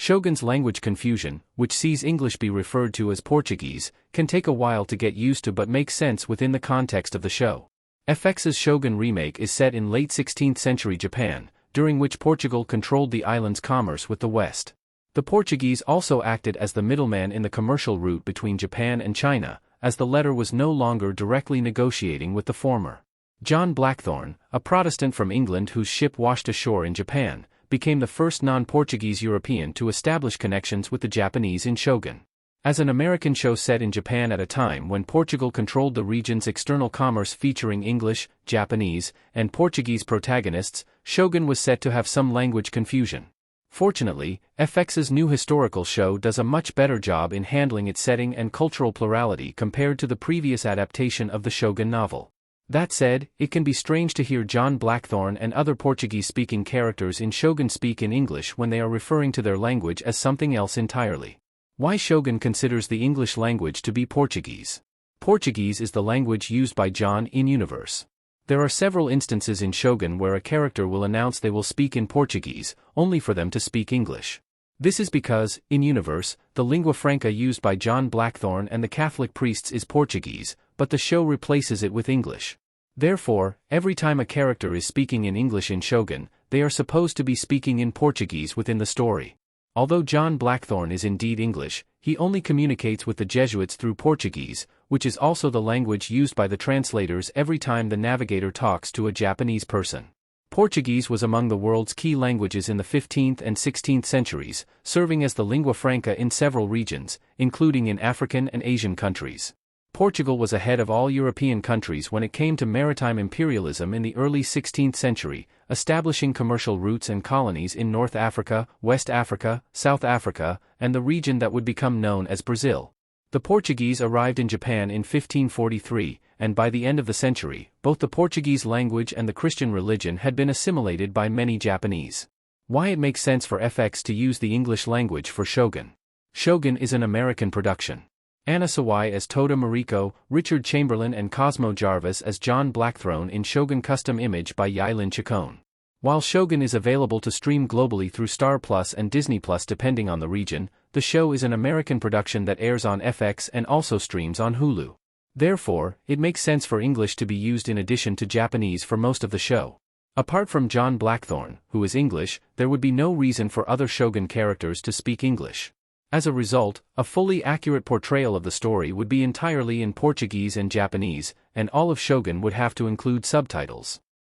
Shogun's language confusion, which sees English be referred to as Portuguese, can take a while to get used to but makes sense within the context of the show. FX's Shogun remake is set in late 16th century Japan, during which Portugal controlled the island's commerce with the West. The Portuguese also acted as the middleman in the commercial route between Japan and China, as the latter was no longer directly negotiating with the former. John Blackthorne, a Protestant from England whose ship washed ashore in Japan, became the first non-Portuguese European to establish connections with the Japanese in Shogun. As an American show set in Japan at a time when Portugal controlled the region's external commerce featuring English, Japanese, and Portuguese protagonists, Shogun was set to have some language confusion. Fortunately, FX's new historical show does a much better job in handling its setting and cultural plurality compared to the previous adaptation of the Shogun novel. That said, it can be strange to hear John Blackthorne and other Portuguese-speaking characters in Shogun speak in English when they are referring to their language as something else entirely. Why Shogun considers the English language to be Portuguese? Portuguese is the language used by John in-universe. There are several instances in Shogun where a character will announce they will speak in Portuguese, only for them to speak English. This is because, in-universe, the lingua franca used by John Blackthorne and the Catholic priests is Portuguese, but the show replaces it with English. Therefore, every time a character is speaking in English in Shogun, they are supposed to be speaking in Portuguese within the story. Although John Blackthorne is indeed English, he only communicates with the Jesuits through Portuguese, which is also the language used by the translators every time the navigator talks to a Japanese person. Portuguese was among the world's key languages in the 15th and 16th centuries, serving as the lingua franca in several regions, including in African and Asian countries. Portugal was ahead of all European countries when it came to maritime imperialism in the early 16th century, establishing commercial routes and colonies in North Africa, West Africa, South Africa, and the region that would become known as Brazil. The Portuguese arrived in Japan in 1543, and by the end of the century, both the Portuguese language and the Christian religion had been assimilated by many Japanese. Why it makes sense for FX to use the English language for Shogun. Shogun is an American production. Anna Sawai as Toda Mariko, Richard Chamberlain and Cosmo Jarvis as John Blackthorne in Shogun Custom Image by Yailin Chacon. While Shogun is available to stream globally through Star Plus and Disney Plus depending on the region, the show is an American production that airs on FX and also streams on Hulu. Therefore, it makes sense for English to be used in addition to Japanese for most of the show. Apart from John Blackthorne, who is English, there would be no reason for other Shogun characters to speak English. As a result, a fully accurate portrayal of the story would be entirely in Portuguese and Japanese, and all of Shogun would have to include subtitles.